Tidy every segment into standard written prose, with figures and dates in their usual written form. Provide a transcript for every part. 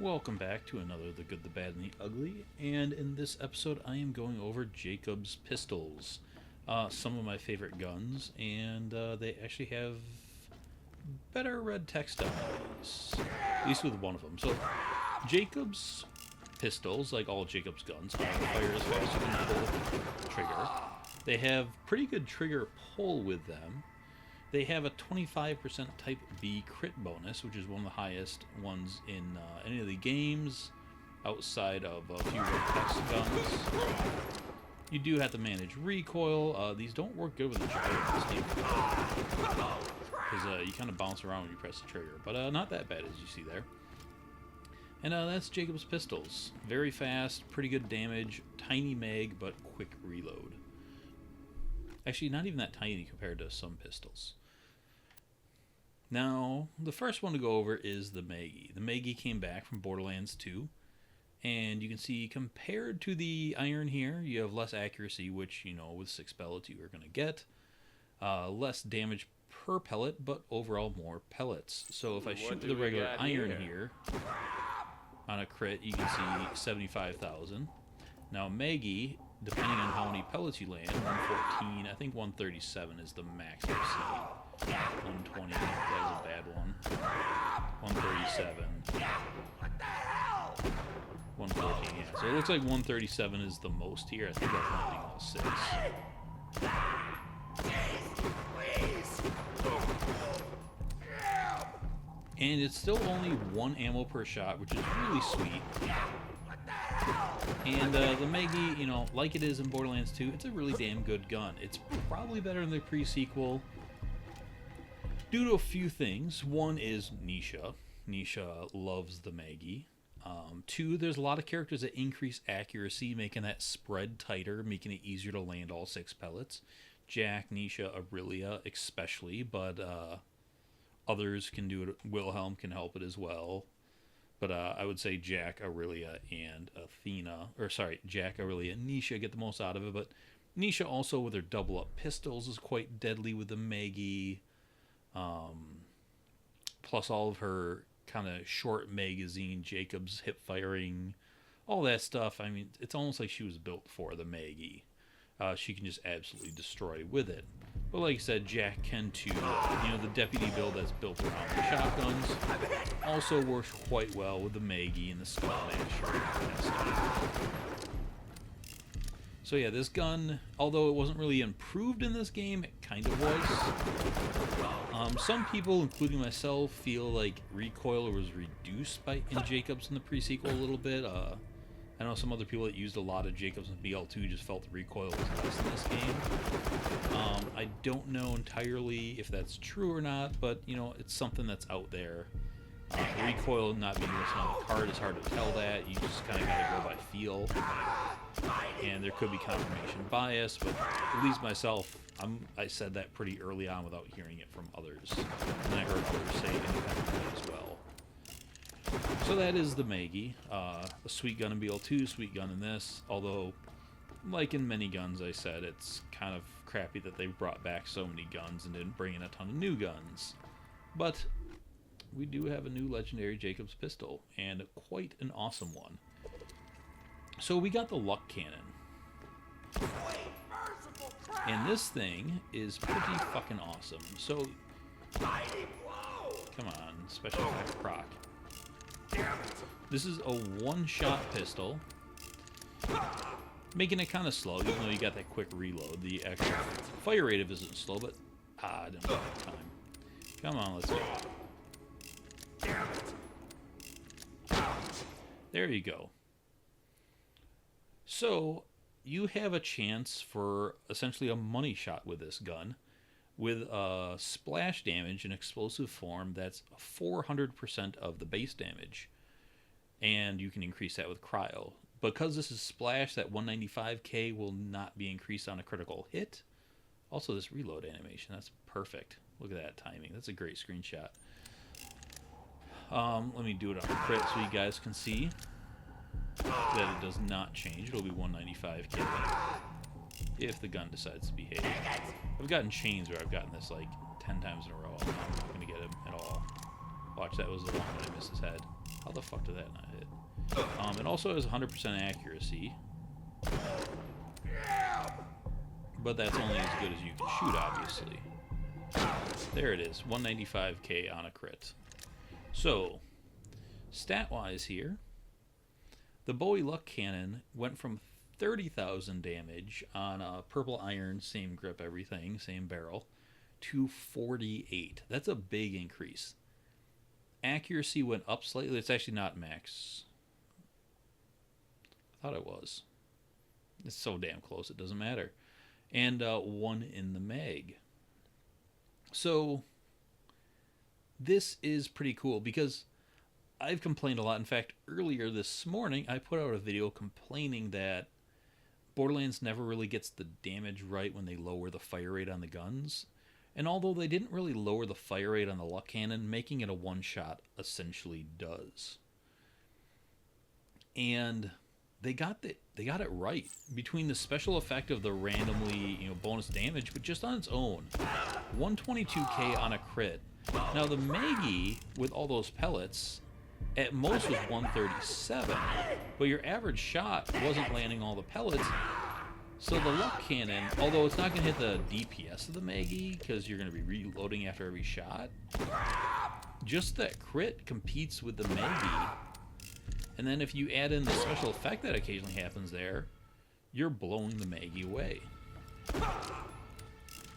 Welcome back to another The Good, the Bad, and the Ugly. And in this episode, I am going over Jakobs pistols. Some of my favorite guns, and they actually have better red text on these, at least with one of them. So, Jakobs pistols, like all Jakobs guns, fire as fast as you can pull the trigger. They have pretty good trigger pull with them. They have a 25% Type B crit bonus, which is one of the highest ones in any of the games outside of a few red text guns. You do have to manage recoil. These don't work good with the gyro because you kind of bounce around when you press the trigger, but not that bad as you see there. And that's Jakobs pistols. Very fast, pretty good damage, tiny mag, but quick reload. Actually, not even that tiny compared to some pistols. Now, the first one to go over is the Maggie. The Maggie came back from Borderlands 2, and you can see compared to the iron here, you have less accuracy, which, you know, with 6 pellets you are going to get. Less damage per pellet, but overall more pellets. So if I shoot the regular iron here on a crit, you can see 75,000. Now Maggie, depending on how many pellets you land, 114, I think 137 is the max I've seen. 120, that was a bad one. 137. 114, yeah. So it looks like 137 is the most here. I think that's landing all 6. And it's still only 1 ammo per shot, which is really sweet. And the Maggie, you know, like it is in Borderlands 2, it's a really damn good gun. It's probably better than the pre-sequel due to a few things. One is Nisha. Nisha loves the Maggie. 2, there's a lot of characters that increase accuracy, making that spread tighter, making it easier to land all 6 pellets. Jack, Nisha, Aurelia especially, but others can do it. Wilhelm can help it as well. But I would say Jack, Aurelia, and Jack, Aurelia, and Nisha get the most out of it. But Nisha also, with her double-up pistols, is quite deadly with the Maggie. Plus all of her kind of short magazine, Jakobs hip firing, all that stuff. I mean, it's almost like she was built for the Maggie. She can just absolutely destroy with it. But like I said, Jack can too. You know, the deputy build that's built around the shotguns also works quite well with the Maggie and the Skull Masher and that stuff. So yeah, this gun, although it wasn't really improved in this game, it kind of was. Some people, including myself, feel like recoil was reduced in Jakobs in the pre-sequel a little bit. I know some other people that used a lot of Jakobs in BL2 just felt the recoil was less in this game. I don't know entirely if that's true or not, but you know, it's something that's out there. Recoil not being listed on the card is hard to tell that. You just kind of gotta go by feel. And there could be confirmation bias, but at least myself, I said that pretty early on without hearing it from others. And I heard others say it independently as well. So that is the Maggie. A sweet gun in BL2, sweet gun in this. Although, like in many guns, I said, it's kind of crappy that they brought back so many guns and didn't bring in a ton of new guns. But we do have a new legendary Jakobs pistol, and quite an awesome one. So we got the Luck Cannon. And this thing is pretty fucking awesome. So, come on, special effect proc. This is a one-shot pistol, making it kind of slow, even though you got that quick reload. The actual fire rate of it isn't slow, but I don't have time. Come on, let's go. There you go. So, you have a chance for essentially a money shot with this gun, with a splash damage in explosive form that's 400% of the base damage. And you can increase that with cryo. Because this is splash, that 195k will not be increased on a critical hit. Also, this reload animation, that's perfect. Look at that timing. That's a great screenshot. Let me do it on a crit so you guys can see that it does not change. It'll be 195k if the gun decides to behave. I've gotten chains where I've gotten this like 10 times in a row. I'm not going to get him at all. Watch, that was the one that I missed his head. How the fuck did that not hit? It also has 100% accuracy. But that's only as good as you can shoot, obviously. There it is, 195k on a crit. So, stat-wise here, the Bowie Luck Cannon went from 30,000 damage on a purple iron, same grip, everything, same barrel, to 48. That's a big increase. Accuracy went up slightly. It's actually not max. I thought it was. It's so damn close, it doesn't matter. And 1 in the mag. So, this is pretty cool because I've complained a lot. In fact, earlier this morning, I put out a video complaining that Borderlands never really gets the damage right when they lower the fire rate on the guns. And although they didn't really lower the fire rate on the Luck Cannon, making it a one-shot essentially does. And they got it right. Between the special effect of the randomly, bonus damage, but just on its own, 122k on a crit. Now the Maggie, with all those pellets, at most was 137, but your average shot wasn't landing all the pellets. So the Luck Cannon, although it's not going to hit the DPS of the Maggie, because you're going to be reloading after every shot, just that crit competes with the Maggie. And then if you add in the special effect that occasionally happens there, you're blowing the Maggie away.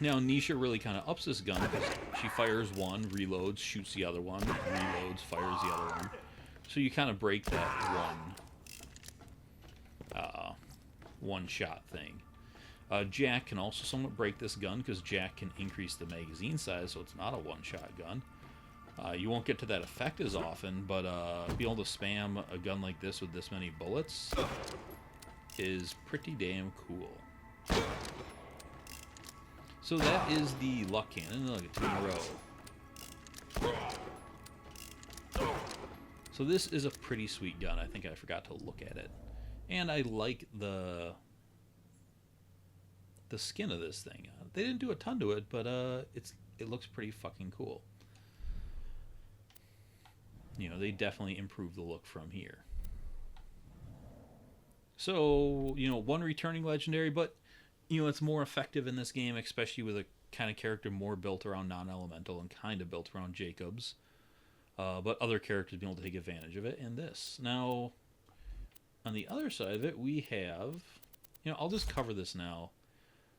Now, Nisha really kind of ups this gun because she fires one, reloads, shoots the other one, reloads, fires the other one. So you kind of break that one-shot thing. Jack can also somewhat break this gun because Jack can increase the magazine size, so it's not a one-shot gun. You won't get to that effect as often, but being able to spam a gun like this with this many bullets is pretty damn cool. So that is the Luck Cannon. Look at 2 in a row. So this is a pretty sweet gun. I think I forgot to look at it. And I like the skin of this thing. They didn't do a ton to it, but it looks pretty fucking cool. They definitely improved the look from here. So, one returning legendary, but it's more effective in this game, especially with a kind of character more built around non-elemental and kind of built around Jakobs. But other characters being able to take advantage of it, and this. Now, on the other side of it, we have... I'll just cover this now.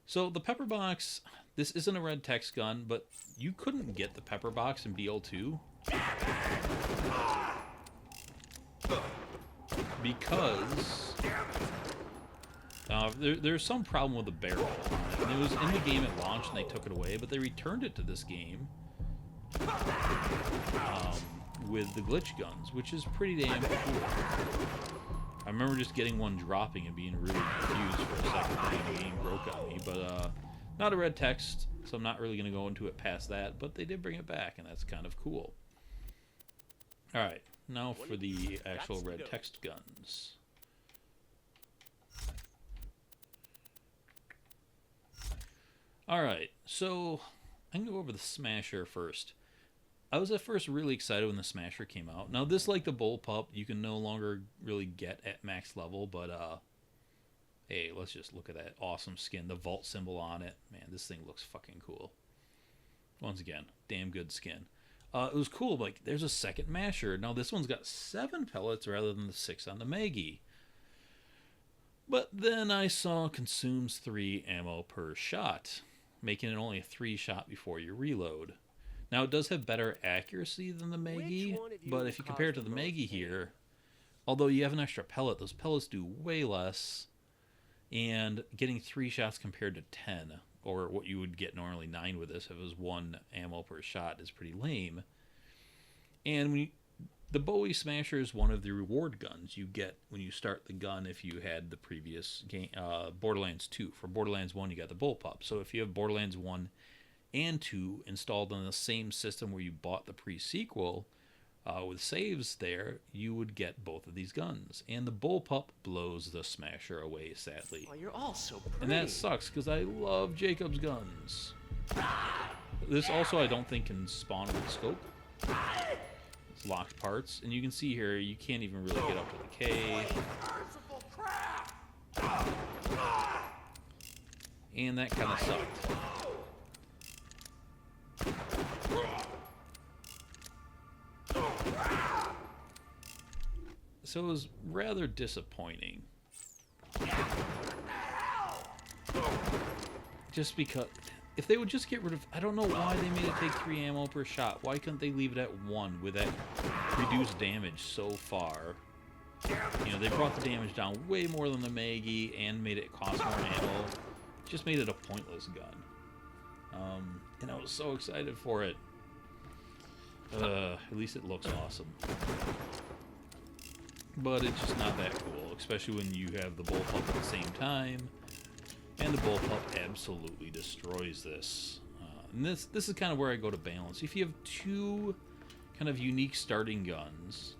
So, the Pepper Box, this isn't a red text gun, but you couldn't get the Pepper Box in BL2. Because... there's some problem with the barrel on it. And it was in the game at launch and they took it away, but they returned it to this game with the glitch guns, which is pretty damn cool. I remember just getting one dropping and being really confused for a second, and the game broke on me. But not a red text, so I'm not really going to go into it past that, but they did bring it back, and that's kind of cool. Alright, now for the actual red text guns. Alright, so I'm going to go over the Smasher first. I was at first really excited when the Smasher came out. Now this, like the Bullpup, you can no longer really get at max level, but hey, let's just look at that awesome skin. The vault symbol on it. Man, this thing looks fucking cool. Once again, damn good skin. It was cool, like, there's a second Masher. Now this one's got 7 pellets rather than the 6 on the Maggie. But then I saw consumes 3 ammo per shot, making it only a 3 shot before you reload. Now it does have better accuracy than the Maggie, but if you compare it to the Maggie here, although you have an extra pellet, those pellets do way less, and getting 3 shots compared to 10, or what you would get normally 9 with this if it was 1 ammo per shot, is pretty lame. And the Bowie Smasher is one of the reward guns you get when you start the gun if you had the previous game, Borderlands 2. For Borderlands 1, you got the Bullpup. So if you have Borderlands 1 and 2 installed on the same system where you bought the pre-sequel, with saves there, you would get both of these guns. And the Bullpup blows the Smasher away, sadly. Oh, you're all so pretty. And that sucks, because I love Jakobs guns. This also, I don't think, can spawn with scope. locked parts. And you can see here, you can't even really get up to the K. And that kind of sucked. So it was rather disappointing. Just because, if they would just get rid of, I don't know why they made it take 3 ammo per shot. Why couldn't they leave it at 1 with that reduced damage so far? You know, they brought the damage down way more than the Maggie and made it cost more ammo. Just made it a pointless gun. And I was so excited for it. At least it looks awesome. But it's just not that cool, especially when you have the bullpup at the same time. And the bullpup absolutely destroys this. And this is kind of where I go to balance. If you have 2 kind of unique starting guns,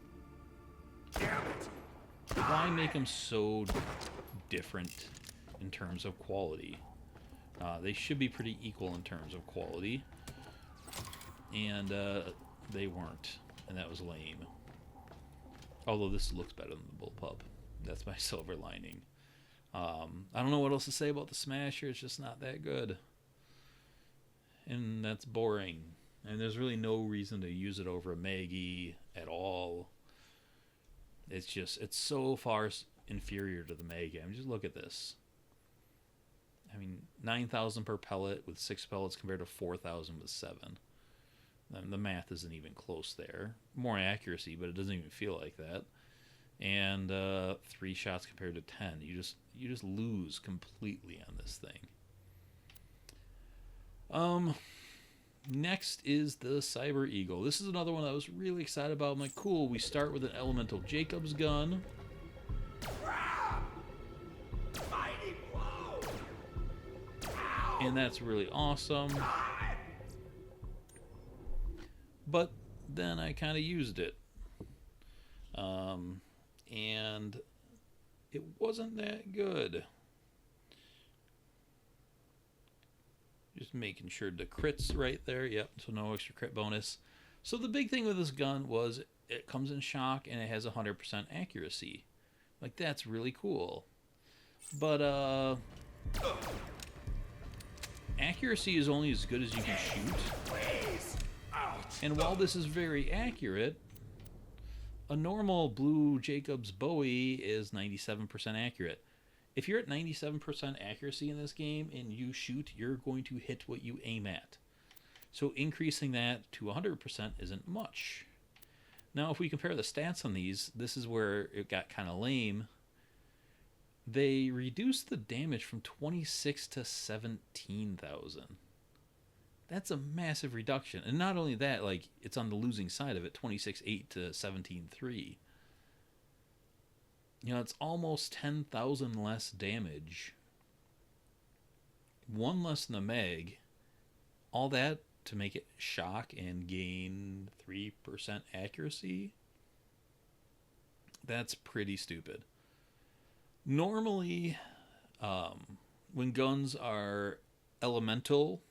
why make them so different in terms of quality? They should be pretty equal in terms of quality. And they weren't. And that was lame. Although this looks better than the bullpup. That's my silver lining. I don't know what else to say about the Smasher. It's just not that good. And that's boring. And there's really no reason to use it over a Maggie at all. It's just, it's so far inferior to the Maggie. I mean, just look at this. I mean, 9,000 per pellet with 6 pellets compared to 4,000 with 7. The math isn't even close there. More accuracy, but it doesn't even feel like that. And 3 shots compared to 10. You just lose completely on this thing. Next is the Cyber Eagle. This is another one that I was really excited about. I'm like, cool, we start with an elemental Jakobs gun. And that's really awesome. But then I kind of used it. And it wasn't that good. Just making sure the crit's right there. Yep, so no extra crit bonus. So the big thing with this gun was it comes in shock and it has 100% accuracy. Like, that's really cool. But, accuracy is only as good as you can shoot. And while this is very accurate, a normal blue Jakobs Bowie is 97% accurate. If you're at 97% accuracy in this game and you shoot, you're going to hit what you aim at. So increasing that to 100% isn't much. Now, if we compare the stats on these, this is where it got kind of lame. They reduced the damage from 26 to 17,000. That's a massive reduction. And not only that, like, it's on the losing side of it, 26.8 to 17.3. You know, it's almost 10,000 less damage. 1 less than the Meg. All that to make it shock and gain 3% accuracy. That's pretty stupid. Normally, when guns are elemental,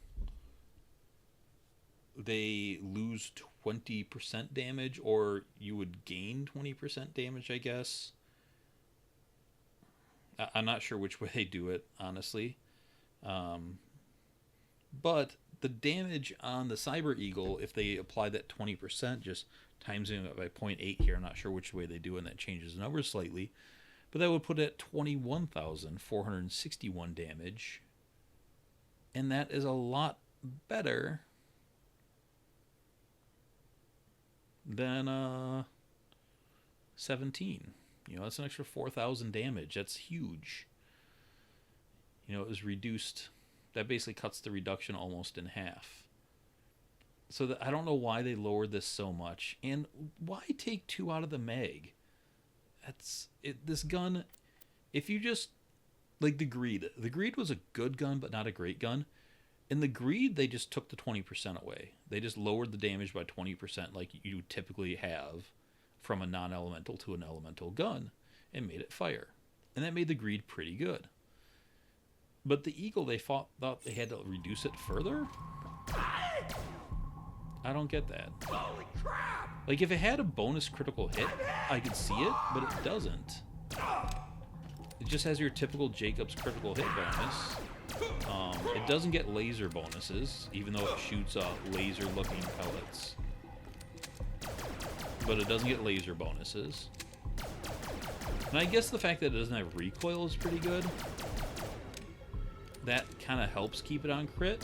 they lose 20% damage, or you would gain 20% damage, I guess. I'm not sure which way they do it, honestly. But the damage on the Cyber Eagle, if they apply that 20%, just times it by 0.8 here, I'm not sure which way they do it, and that changes the numbers slightly. But that would put it at 21,461 damage. And that is a lot better than 17. You know, that's an extra 4,000 damage. That's huge. You know, it was reduced. That basically cuts the reduction almost in half. So I don't know why they lowered this so much. And why take 2 out of the Mag? That's it. This gun, if you just, like the Greed. The Greed was a good gun, but not a great gun. In the Greed, they just took the 20% away. They just lowered the damage by 20% like you typically have from a non-elemental to an elemental gun and made it fire. And that made the Greed pretty good. But the Eagle, they thought they had to reduce it further? I don't get that. Holy crap! Like, if it had a bonus critical hit, I could see it, but it doesn't. It just has your typical Jakobs critical hit bonus. It doesn't get laser bonuses, even though it shoots laser-looking pellets. But it doesn't get laser bonuses. And I guess the fact that it doesn't have recoil is pretty good. That kind of helps keep it on crit.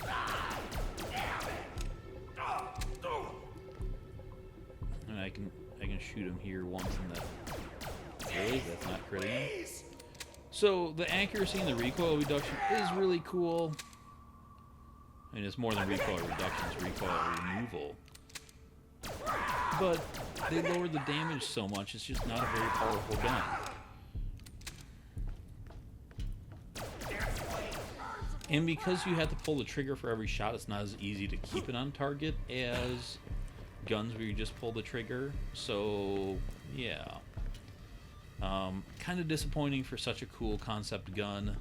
And I can shoot him here once in that. Really? That's not critting. So the accuracy and the recoil reduction is really cool. I mean, it's more than recoil reduction, it's recoil removal. But they lowered the damage so much, it's just not a very powerful gun. And because you have to pull the trigger for every shot, it's not as easy to keep it on target as guns where you just pull the trigger. So, yeah. Kind of disappointing for such a cool concept gun.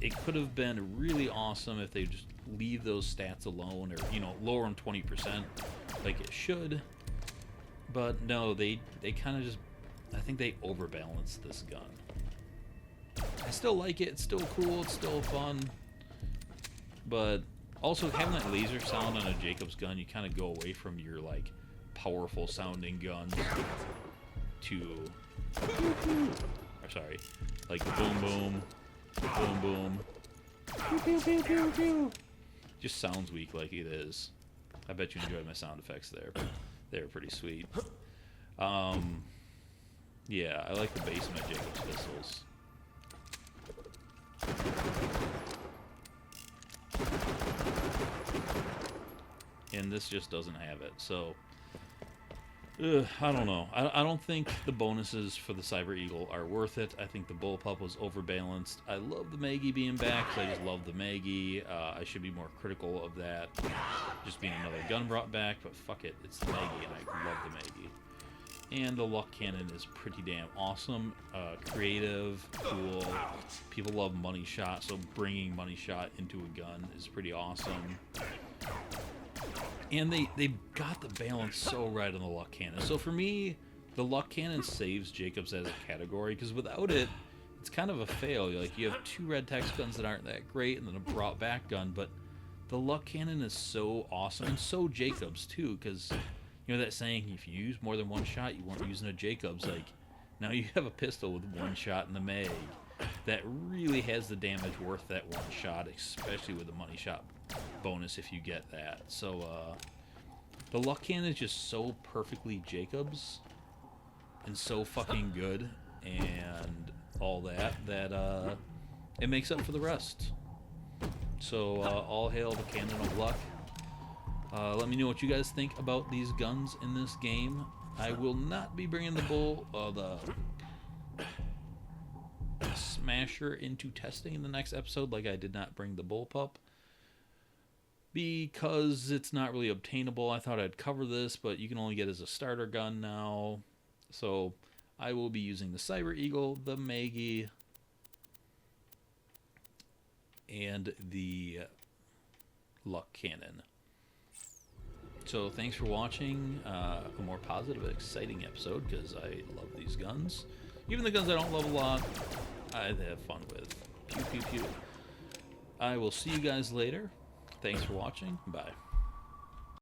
It could have been really awesome if they just leave those stats alone, or, you know, lower them 20% like it should. But no, they kind of just, I think they overbalanced this gun. I still like it, it's still cool, it's still fun. But also having that laser sound on a Jakobs gun, you kind of go away from your, like, powerful sounding guns to, or sorry, like boom boom, boom boom, pew pew pew pew pew. Just sounds weak like it is. I bet you enjoyed my sound effects there. They were pretty sweet. Yeah, I like the bass of my Jakobs pistols. And this just doesn't have it, so I don't know. I don't think the bonuses for the Cyber Eagle are worth it. I think the Bullpup was overbalanced. I love the Maggie being back, because I just love the Maggie. I should be more critical of that, just being another gun brought back, but fuck it, it's the Maggie, and I love the Maggie. And the Luck Cannon is pretty damn awesome, creative, cool. People love Money Shot, so bringing Money Shot into a gun is pretty awesome. And they got the balance so right on the Luck Cannon. So for me, the Luck Cannon saves Jakobs as a category, because without it, it's kind of a fail. Like, you have two red text guns that aren't that great, and then a brought back gun, but the Luck Cannon is so awesome, and so Jakobs too, because, you know that saying, if you use more than one shot, you weren't using a Jakobs. Like, now you have a pistol with one shot in the mag that really has the damage worth that one shot, especially with the Money Shot bonus if you get that. So the Luck Cannon is just so perfectly Jakobs and so fucking good and all that it makes up for the rest. So all hail the Cannon of Luck. Let me know what you guys think about these guns in this game. I will not be bringing the Smasher into testing in the next episode, like I did not bring the Bullpup, because it's not really obtainable. I thought I'd cover this, but you can only get it as a starter gun now. So I will be using the Cyber Eagle, the Maggie, and the Luck Cannon. So thanks for watching a more positive, exciting episode, because I love these guns. Even the guns I don't love a lot, I have fun with. Pew, pew, pew. I will see you guys later. Thanks for watching. Bye.